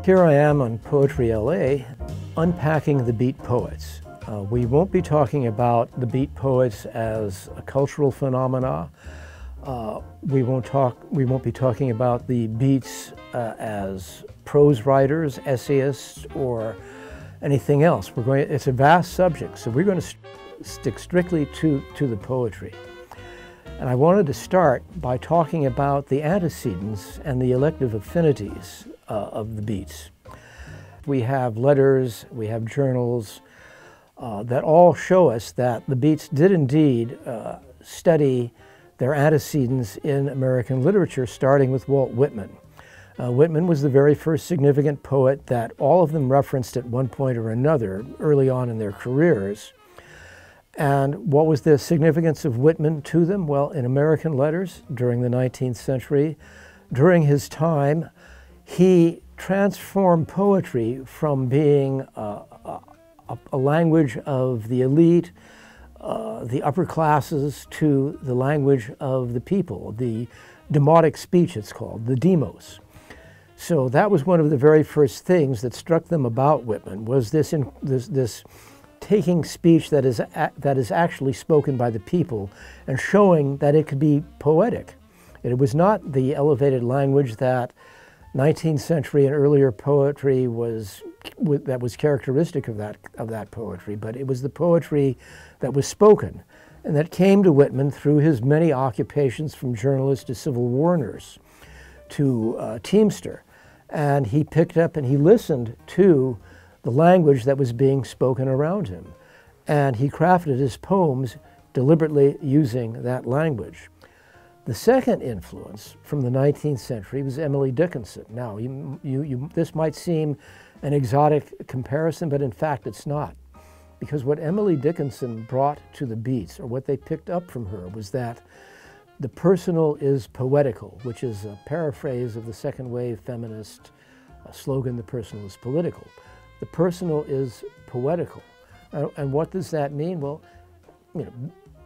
Here I am on Poetry.LA, unpacking the beat poets. We won't be talking about the beat poets as a cultural phenomena. We won't be talking about the beats as prose writers, essayists, or anything else. It's a vast subject, so we're going to stick strictly to the poetry. And I wanted to start by talking about the antecedents and the elective affinities of the beats. We have letters, we have journals that all show us that the beats did indeed study their antecedents in American literature, starting with Walt Whitman. Whitman was the very first significant poet that all of them referenced at one point or another early on in their careers. And what was the significance of Whitman to them? Well, in American letters during the 19th century, during his time, he transformed poetry from being a language of the elite, the upper classes, to the language of the people, the demotic speech it's called, the demos. So that was one of the very first things that struck them about Whitman, was this taking speech that is actually spoken by the people and showing that it could be poetic. It was not the elevated language that 19th century and earlier poetry that was characteristic of that poetry, but it was the poetry that was spoken and that came to Whitman through his many occupations, from journalist to Civil War nurse to teamster. And he picked up and he listened to the language that was being spoken around him. And he crafted his poems deliberately using that language. The second influence from the 19th century was Emily Dickinson. Now, this might seem an exotic comparison, but in fact it's not. Because what Emily Dickinson brought to the beats, or what they picked up from her, was that the personal is poetical, which is a paraphrase of the second wave feminist slogan, "The personal is political." The personal is poetical. And what does that mean? Well,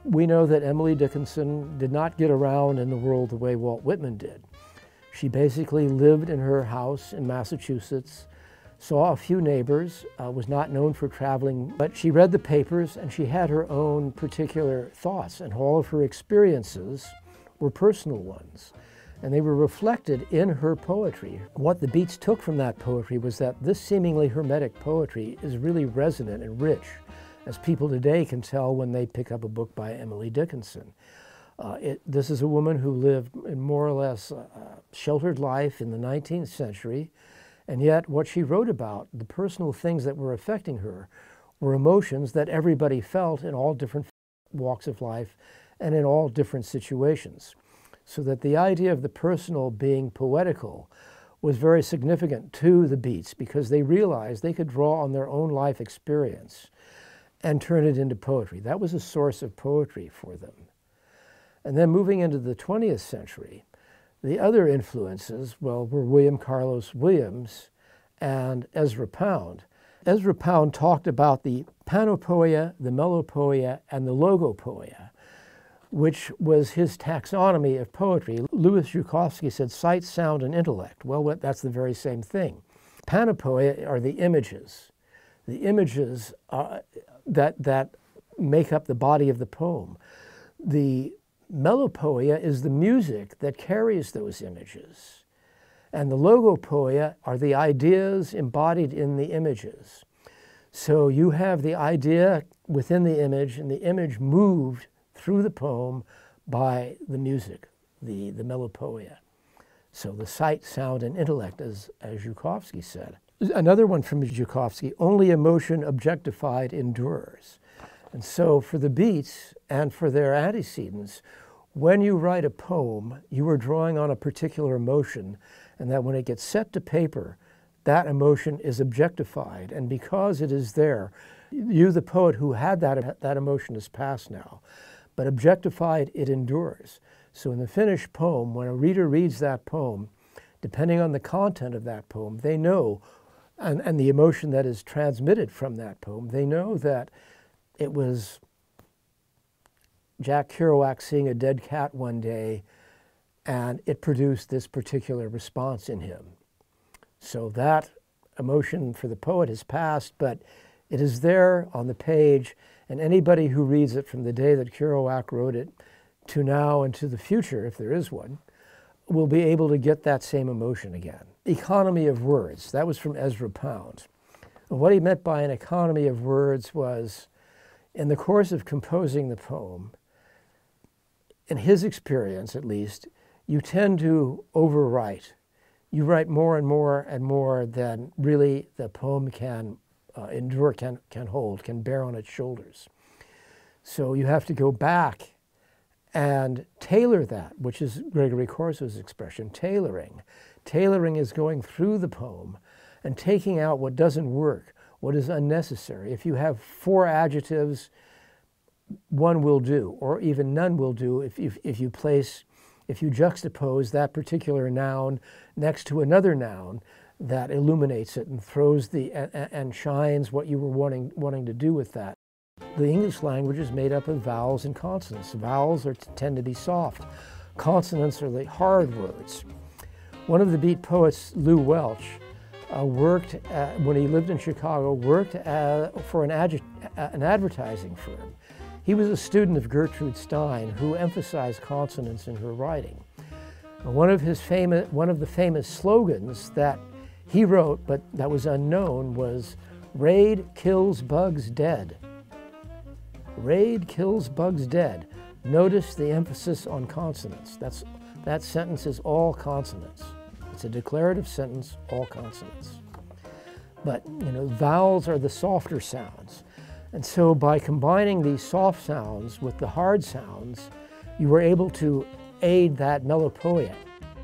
we know that Emily Dickinson did not get around in the world the way Walt Whitman did. She basically lived in her house in Massachusetts, saw a few neighbors, was not known for traveling, but she read the papers and she had her own particular thoughts, and all of her experiences were personal ones. And they were reflected in her poetry. What the beats took from that poetry was that this seemingly hermetic poetry is really resonant and rich, as people today can tell when they pick up a book by Emily Dickinson. This is a woman who lived in more or less a sheltered life in the 19th century, and yet what she wrote about, the personal things that were affecting her, were emotions that everybody felt in all different walks of life and in all different situations. So that the idea of the personal being poetical was very significant to the beats, because they realized they could draw on their own life experience and turn it into poetry. That was a source of poetry for them. And then moving into the 20th century, the other influences, well, were William Carlos Williams and Ezra Pound. Ezra Pound talked about the panopoeia, the melopoeia, and the logopoeia, which was his taxonomy of poetry. Louis Zhukovsky said sight, sound, and intellect. Well, that's the very same thing. Panopoeia are the images that make up the body of the poem. The melopoeia is the music that carries those images. And the logopoeia are the ideas embodied in the images. So you have the idea within the image, and the image moved through the poem by the music, the melopoeia. So the sight, sound, and intellect, as Zhukovsky said. Another one from Zhukovsky, only emotion objectified endures. And so for the beats and for their antecedents, when you write a poem, you are drawing on a particular emotion, and that when it gets set to paper, that emotion is objectified. And because it is there, you, the poet who had that emotion, is past now. But objectified, it endures. So in the finished poem, when a reader reads that poem, depending on the content of that poem, they know, and the emotion that is transmitted from that poem, they know that it was Jack Kerouac seeing a dead cat one day, and it produced this particular response in him. So that emotion for the poet has passed, but it is there on the page, and anybody who reads it from the day that Kerouac wrote it to now and to the future, if there is one, will be able to get that same emotion again. Economy of words, that was from Ezra Pound. And what he meant by an economy of words was, in the course of composing the poem, in his experience at least, you tend to overwrite. You write more and more and more than really the poem can endure, can hold, can bear on its shoulders. So you have to go back and tailor that, which is Gregory Corso's expression, tailoring. Tailoring is going through the poem and taking out what doesn't work, what is unnecessary. If you have 4 adjectives, one will do, or even none will do if you juxtapose that particular noun next to another noun that illuminates it and throws and shines what you were wanting to do with that. The English language is made up of vowels and consonants. Vowels tend to be soft. Consonants are the hard words. One of the beat poets, Lew Welch, worked, when he lived in Chicago, worked for an advertising firm. He was a student of Gertrude Stein, who emphasized consonants in her writing. One of the famous slogans that he wrote, but that was unknown, was "Raid kills bugs dead." Raid kills bugs dead. Notice the emphasis on consonants. That sentence is all consonants. It's a declarative sentence, all consonants. But, vowels are the softer sounds. And so by combining these soft sounds with the hard sounds, you were able to aid that melopoeia.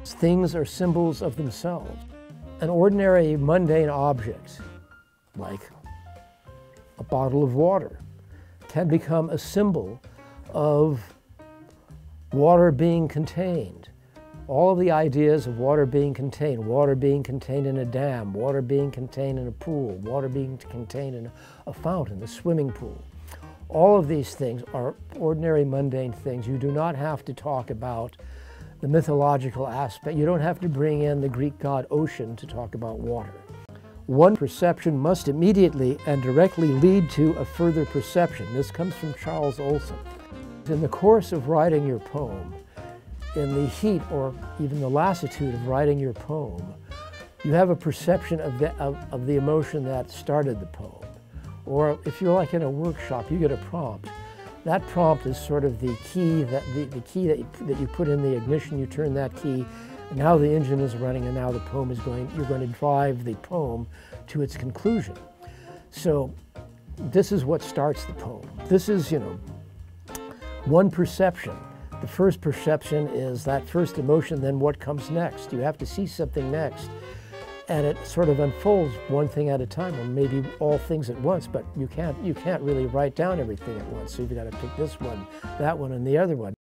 Things are symbols of themselves. An ordinary mundane object, like a bottle of water, can become a symbol of water being contained. All of the ideas of water being contained in a dam, water being contained in a pool, water being contained in a fountain, a swimming pool. All of these things are ordinary mundane things. You do not have to talk about the mythological aspect. You don't have to bring in the Greek god ocean to talk about water. One perception must immediately and directly lead to a further perception. This comes from Charles Olson. In the course of writing your poem, in the heat or even the lassitude of writing your poem, you have a perception of the emotion that started the poem. Or if you're like in a workshop, you get a prompt. That prompt is sort of the key that you put in the ignition, you turn that key, and now the engine is running, and now the poem is you're going to drive the poem to its conclusion. So this is what starts the poem. This is, one perception. The first perception is that first emotion, then what comes next. You have to see something next, and it sort of unfolds one thing at a time, or maybe all things at once, but you can't really write down everything at once, so you've got to pick this one, that one, and the other one.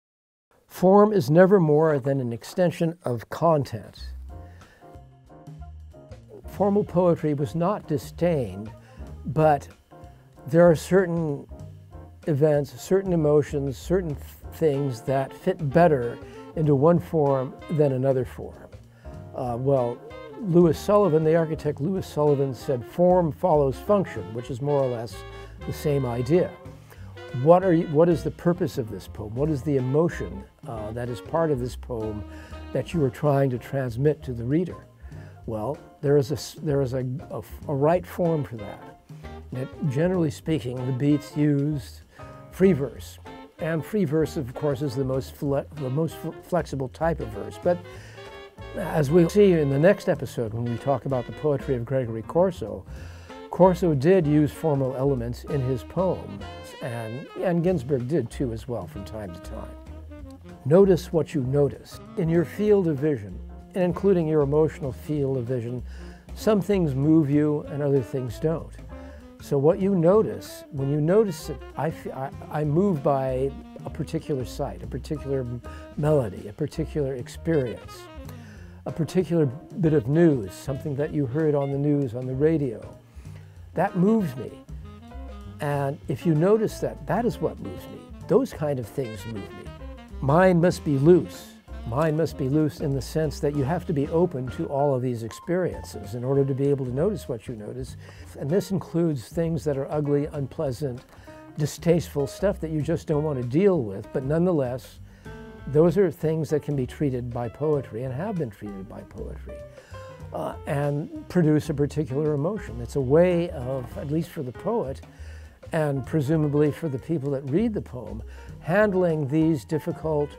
Form is never more than an extension of content. Formal poetry was not disdained, but there are certain events, certain emotions, certain things that fit better into one form than another form. Louis Sullivan, the architect Louis Sullivan, said form follows function, which is more or less the same idea. What is the purpose of this poem? What is the emotion that is part of this poem that you are trying to transmit to the reader? Well, there is a right form for that. And generally speaking, the beats used free verse. And free verse, of course, is the most flexible type of verse. But as we'll see in the next episode, when we talk about the poetry of Gregory Corso, Corso did use formal elements in his poems, and Ginsberg did too as well from time to time. Notice what you notice. In your field of vision, and including your emotional field of vision, some things move you and other things don't. So what you notice, when you notice it, I move by a particular sight, a particular melody, a particular experience, a particular bit of news, something that you heard on the news, on the radio. That moves me. And if you notice that, that is what moves me. Those kind of things move me. Mind must be loose. Mind must be loose in the sense that you have to be open to all of these experiences in order to be able to notice what you notice. And this includes things that are ugly, unpleasant, distasteful stuff that you just don't want to deal with, but nonetheless, those are things that can be treated by poetry and have been treated by poetry and produce a particular emotion. It's a way of, at least for the poet, and presumably for the people that read the poem, handling these difficult,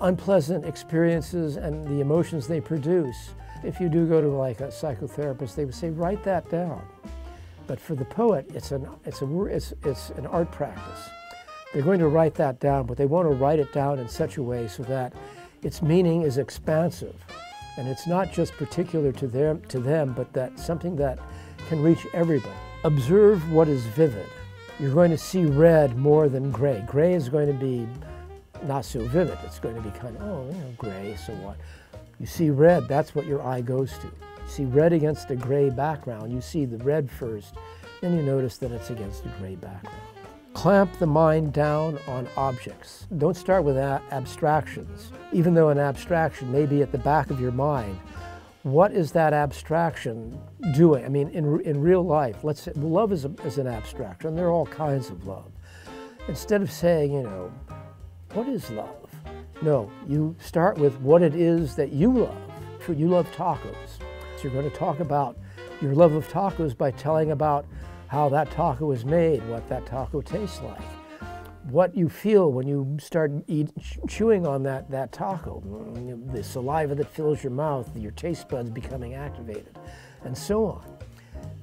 unpleasant experiences and the emotions they produce. If you do go to like a psychotherapist, they would say, write that down. But for the poet, it's an art practice. They're going to write that down, but they want to write it down in such a way so that its meaning is expansive. And it's not just particular to them, but that something that can reach everybody. Observe what is vivid. You're going to see red more than gray. Gray is going to be not so vivid. It's going to be kind of, oh, you know, gray, so what? You see red, that's what your eye goes to. You see red against a gray background. You see the red first, then you notice that it's against a gray background. Clamp the mind down on objects. Don't start with abstractions. Even though an abstraction may be at the back of your mind, what is that abstraction doing? I mean, in real life, let's say love is an abstraction. There are all kinds of love. Instead of saying, you know, what is love? No, you start with what it is that you love. You love tacos. So you're going to talk about your love of tacos by telling about how that taco is made, what that taco tastes like, what you feel when you start chewing on that taco, the saliva that fills your mouth, your taste buds becoming activated, and so on.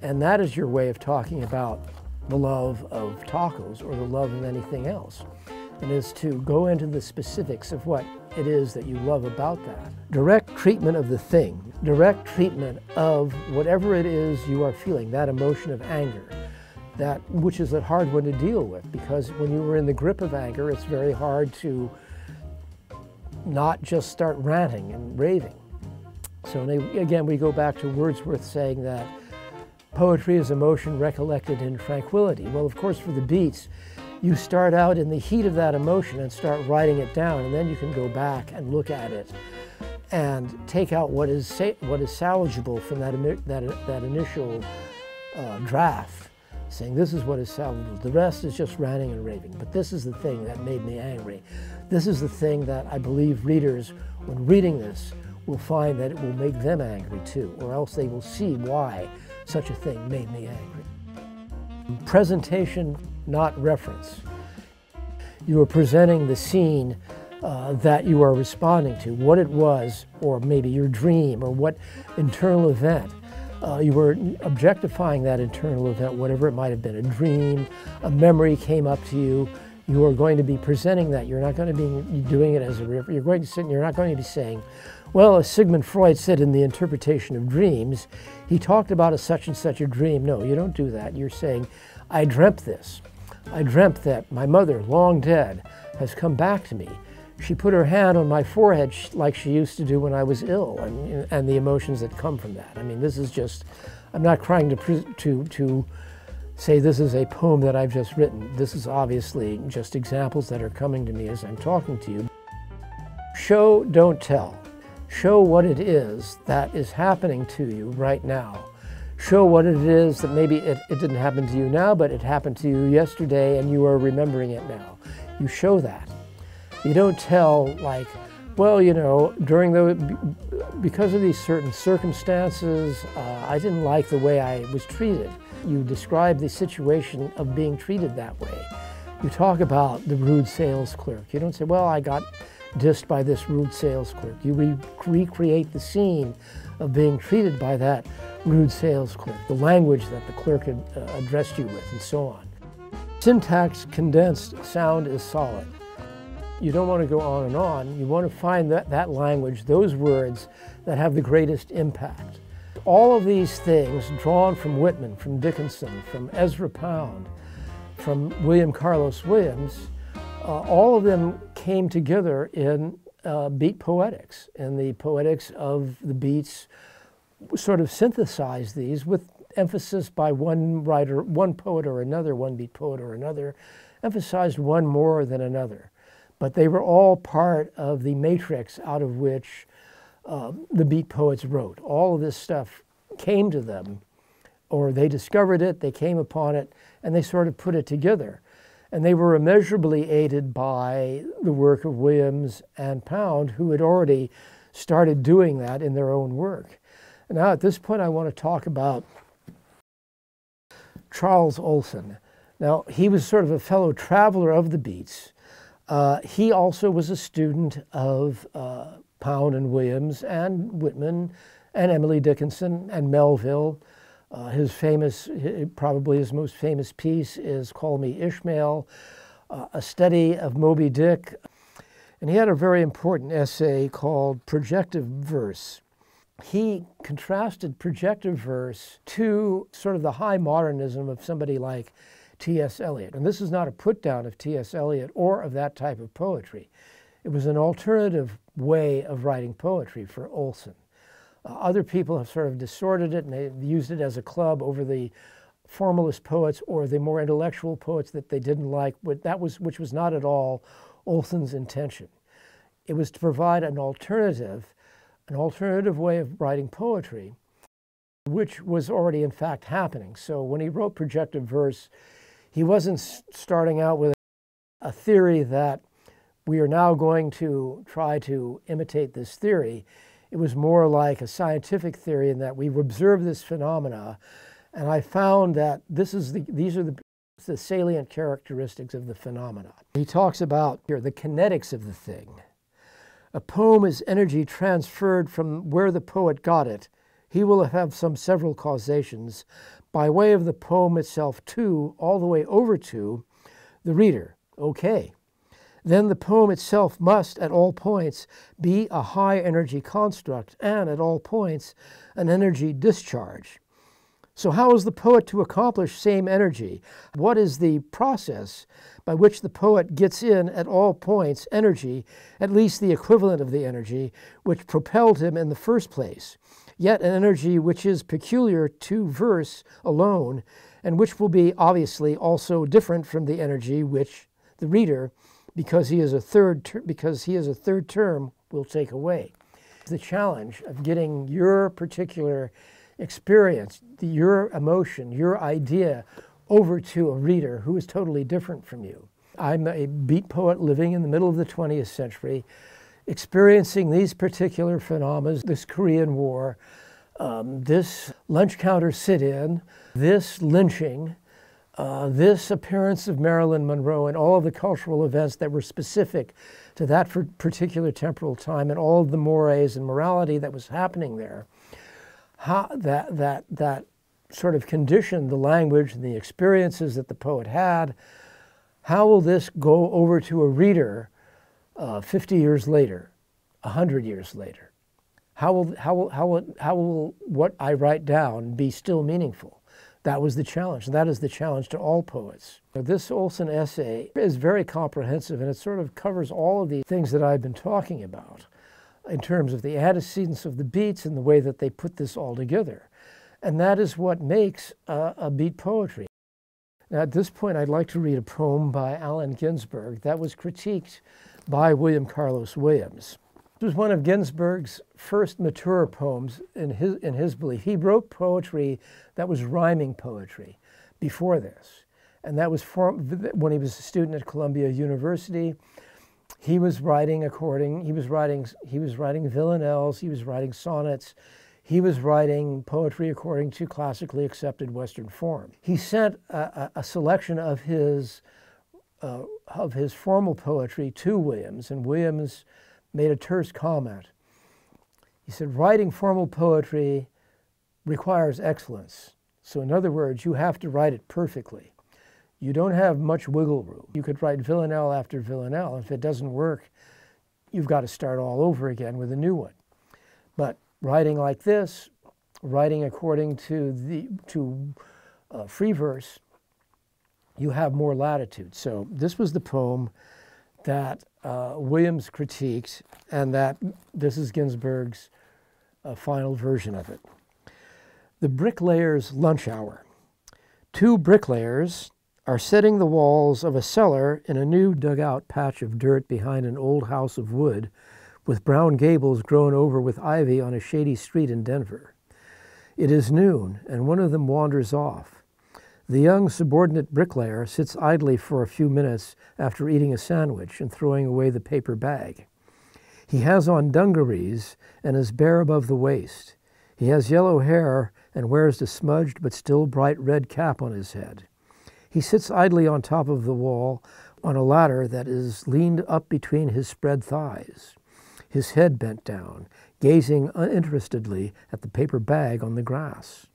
And that is your way of talking about the love of tacos or the love of anything else. And is to go into the specifics of what it is that you love about that. Direct treatment of the thing, direct treatment of whatever it is you are feeling, that emotion of anger, which is a hard one to deal with, because when you were in the grip of anger, it's very hard to not just start ranting and raving. So again, we go back to Wordsworth saying that poetry is emotion recollected in tranquility. Well, of course, for the Beats, you start out in the heat of that emotion and start writing it down, and then you can go back and look at it and take out what is salvageable from that initial draft, saying this is what is salvageable. The rest is just ranting and raving, but this is the thing that made me angry. This is the thing that I believe readers, when reading this, will find that it will make them angry too, or else they will see why such a thing made me angry. Presentation, not reference. You are presenting the scene that you are responding to, what it was, or maybe your dream, or what internal event. You were objectifying that internal event, whatever it might have been, a dream, a memory came up to you. You are going to be presenting that. You're not going to be doing it as a riff. You're going to sit and you're not going to be saying, well, as Sigmund Freud said in the interpretation of dreams, he talked about a such and such a dream. No, you don't do that. You're saying, I dreamt this. I dreamt that my mother, long dead, has come back to me. She put her hand on my forehead like she used to do when I was ill, and the emotions that come from that. I mean, this is just, I'm not trying to say this is a poem that I've just written. This is obviously just examples that are coming to me as I'm talking to you. Show, don't tell. Show what it is that is happening to you right now. Show what it is that maybe it didn't happen to you now, but it happened to you yesterday and you are remembering it now. You show that. You don't tell like, well, you know, because of these certain circumstances, I didn't like the way I was treated. You describe the situation of being treated that way. You talk about the rude sales clerk. You don't say, well, I got dissed by this rude sales clerk. You recreate the scene of being treated by that rude sales clerk, the language that the clerk had addressed you with, and so on. Syntax condensed, sound is solid. You don't want to go on and on. You want to find that language, those words that have the greatest impact. All of these things drawn from Whitman, from Dickinson, from Ezra Pound, from William Carlos Williams, all of them came together in beat poetics, and the poetics of the beats sort of synthesized these with emphasis by one writer, one poet or another, one beat poet or another, emphasized one more than another. But they were all part of the matrix out of which the Beat poets wrote. All of this stuff came to them, or they discovered it, they came upon it, and they sort of put it together. And they were immeasurably aided by the work of Williams and Pound, who had already started doing that in their own work. And now at this point I want to talk about Charles Olson. Now he was sort of a fellow traveler of the Beats. He also was a student of Pound and Williams and Whitman and Emily Dickinson and Melville. Probably his most famous piece is Call Me Ishmael, a study of Moby Dick. And he had a very important essay called Projective Verse. He contrasted projective verse to sort of the high modernism of somebody like T.S. Eliot. And this is not a put down of T.S. Eliot or of that type of poetry. It was an alternative way of writing poetry for Olson. Other people have sort of distorted it and they've used it as a club over the formalist poets or the more intellectual poets that they didn't like, which was not at all Olson's intention. It was to provide an alternative way of writing poetry, which was already in fact happening. So when he wrote projective verse, he wasn't starting out with a theory that we are now going to try to imitate this theory. It was more like a scientific theory in that we've observed this phenomena, and I found that these are the salient characteristics of the phenomena. He talks about here the kinetics of the thing. A poem is energy transferred from where the poet got it. He will have some several causations by way of the poem itself to, all the way over to, the reader. Okay. Then the poem itself must, at all points, be a high energy construct and, at all points, an energy discharge. So how is the poet to accomplish same energy? What is the process by which the poet gets in, at all points, energy, at least the equivalent of the energy, which propelled him in the first place, yet an energy which is peculiar to verse alone, and which will be obviously also different from the energy which the reader, because he is a third term, will take away. The challenge of getting your particular experience, your emotion, your idea over to a reader who is totally different from you. I'm a beat poet living in the middle of the 20th century, experiencing these particular phenomena, this Korean War, this lunch counter sit-in, this lynching, this appearance of Marilyn Monroe and all of the cultural events that were specific to that particular temporal time and all of the mores and morality that was happening there, that sort of conditioned the language and the experiences that the poet had. How will this go over to a reader 50 years later, 100 years later? How will what I write down be still meaningful? That was the challenge. That is the challenge to all poets. This Olson essay is very comprehensive, and it sort of covers all of the things that I've been talking about in terms of the antecedents of the beats and the way that they put this all together. And that is what makes a beat poetry. Now, at this point, I'd like to read a poem by Allen Ginsberg that was critiqued by William Carlos Williams. It was one of Ginsberg's first mature poems in his belief. He wrote poetry that was rhyming poetry before this. And that was when he was a student at Columbia University. He was writing villanelles, he was writing sonnets, he was writing poetry according to classically accepted Western form. He sent a selection of his formal poetry to Williams, and Williams made a terse comment. He said, writing formal poetry requires excellence. So in other words, you have to write it perfectly. You don't have much wiggle room. You could write villanelle after villanelle. If it doesn't work, you've got to start all over again with a new one. But writing like this, writing according to free verse, you have more latitude. So this was the poem that Williams critiqued, and this is Ginsberg's final version of it. The bricklayer's lunch hour. Two bricklayers, are setting the walls of a cellar in a new dug-out patch of dirt behind an old house of wood with brown gables grown over with ivy on a shady street in Denver. It is noon, and one of them wanders off. The young subordinate bricklayer sits idly for a few minutes after eating a sandwich and throwing away the paper bag. He has on dungarees and is bare above the waist. He has yellow hair and wears the smudged but still bright red cap on his head. He sits idly on top of the wall on a ladder that is leaned up between his spread thighs, his head bent down, gazing uninterestedly at the paper bag on the grass.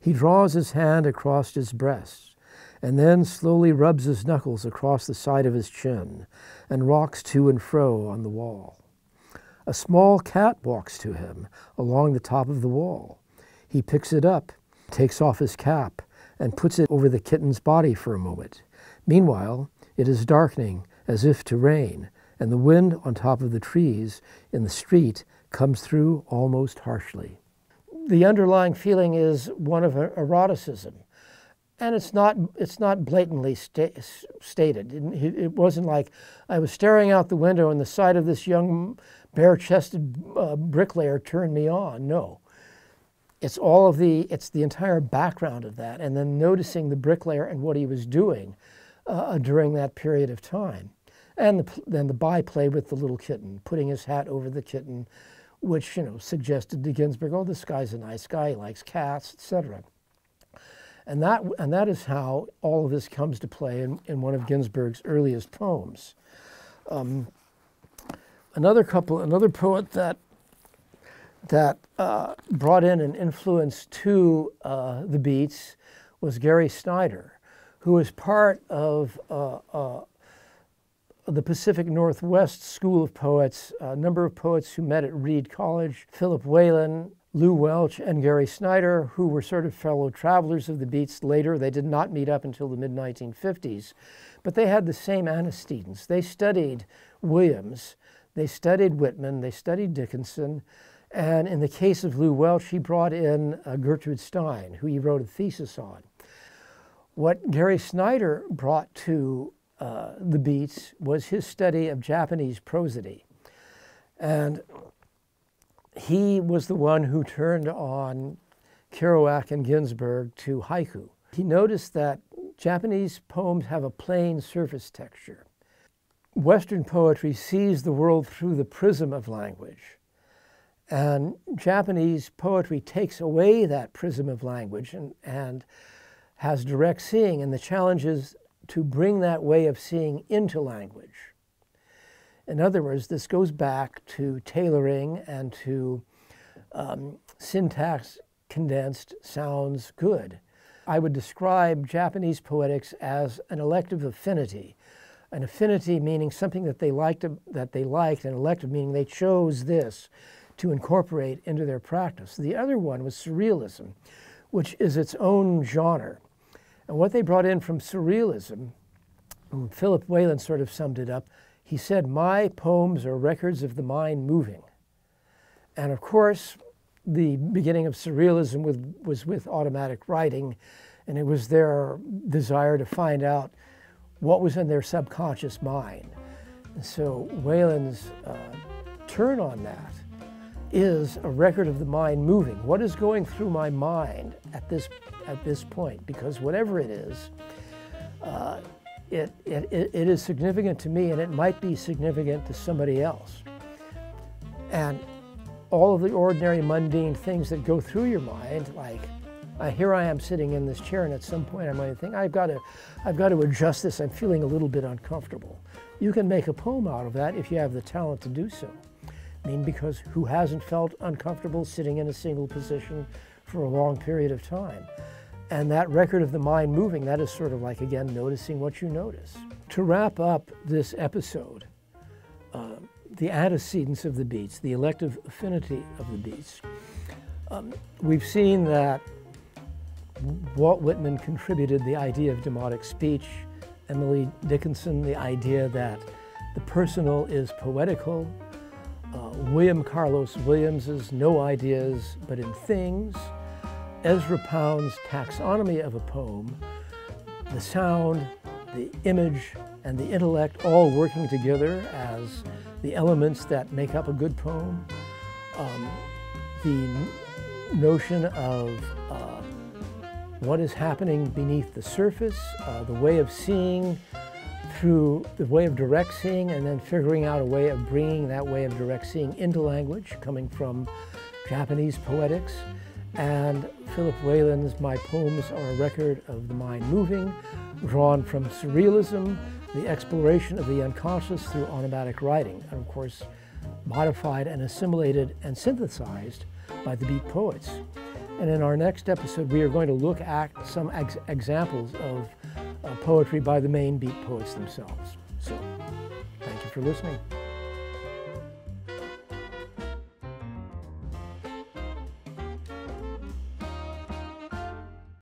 He draws his hand across his breast and then slowly rubs his knuckles across the side of his chin and rocks to and fro on the wall. A small cat walks to him along the top of the wall. He picks it up, takes off his cap, and puts it over the kitten's body for a moment. Meanwhile, it is darkening as if to rain, and the wind on top of the trees in the street comes through almost harshly. The underlying feeling is one of eroticism, and it's not blatantly stated. It wasn't like I was staring out the window and the sight of this young bare-chested bricklayer turned me on. No. It's the entire background of that, and then noticing the bricklayer and what he was doing during that period of time. And then the byplay with the little kitten, putting his hat over the kitten, which, suggested to Ginsberg, oh, this guy's a nice guy, he likes cats, etc. And that is how all of this comes to play in one of Ginsberg's earliest poems. Another poet that brought in an influence to the Beats was Gary Snyder, who was part of the Pacific Northwest School of Poets, a number of poets who met at Reed College, Philip Whalen, Lew Welch, and Gary Snyder, who were sort of fellow travelers of the Beats later. They did not meet up until the mid-1950s, but they had the same antecedents. They studied Williams, they studied Whitman, they studied Dickinson, and in the case of Lew Welch, he brought in Gertrude Stein, who he wrote a thesis on. What Gary Snyder brought to the Beats was his study of Japanese prosody. And he was the one who turned on Kerouac and Ginsberg to haiku. He noticed that Japanese poems have a plain surface texture. Western poetry sees the world through the prism of language. And Japanese poetry takes away that prism of language and has direct seeing. And the challenge is to bring that way of seeing into language. In other words, this goes back to tailoring and to syntax condensed sounds good. I would describe Japanese poetics as an elective affinity. An affinity meaning something that they liked, and elective meaning they chose this to incorporate into their practice. The other one was surrealism, which is its own genre. And what they brought in from surrealism, Philip Whalen sort of summed it up. He said, my poems are records of the mind moving. And of course, the beginning of surrealism was with automatic writing, and it was their desire to find out what was in their subconscious mind. And so Whalen's turn on that is a record of the mind moving. What is going through my mind at this point? Because whatever it is, it is significant to me, and it might be significant to somebody else. And all of the ordinary mundane things that go through your mind, like here I am sitting in this chair, and at some point I might think, I've got to adjust this. I'm feeling a little bit uncomfortable. You can make a poem out of that if you have the talent to do so. I mean, because who hasn't felt uncomfortable sitting in a single position for a long period of time? And that record of the mind moving, that is sort of like, again, noticing what you notice. To wrap up this episode, the antecedents of the Beats, the elective affinity of the Beats, we've seen that Walt Whitman contributed the idea of demotic speech, Emily Dickinson the idea that the personal is poetical, William Carlos Williams's no ideas but in things, Ezra Pound's taxonomy of a poem, the sound, the image, and the intellect all working together as the elements that make up a good poem. The notion of what is happening beneath the surface, the way of seeing through the way of direct seeing, and then figuring out a way of bringing that way of direct seeing into language, coming from Japanese poetics. And Philip Whelan's My Poems Are a Record of the Mind Moving, drawn from surrealism, the exploration of the unconscious through automatic writing, and of course modified and assimilated and synthesized by the Beat poets. And in our next episode, we are going to look at some examples of poetry by the main Beat poets themselves. So, thank you for listening.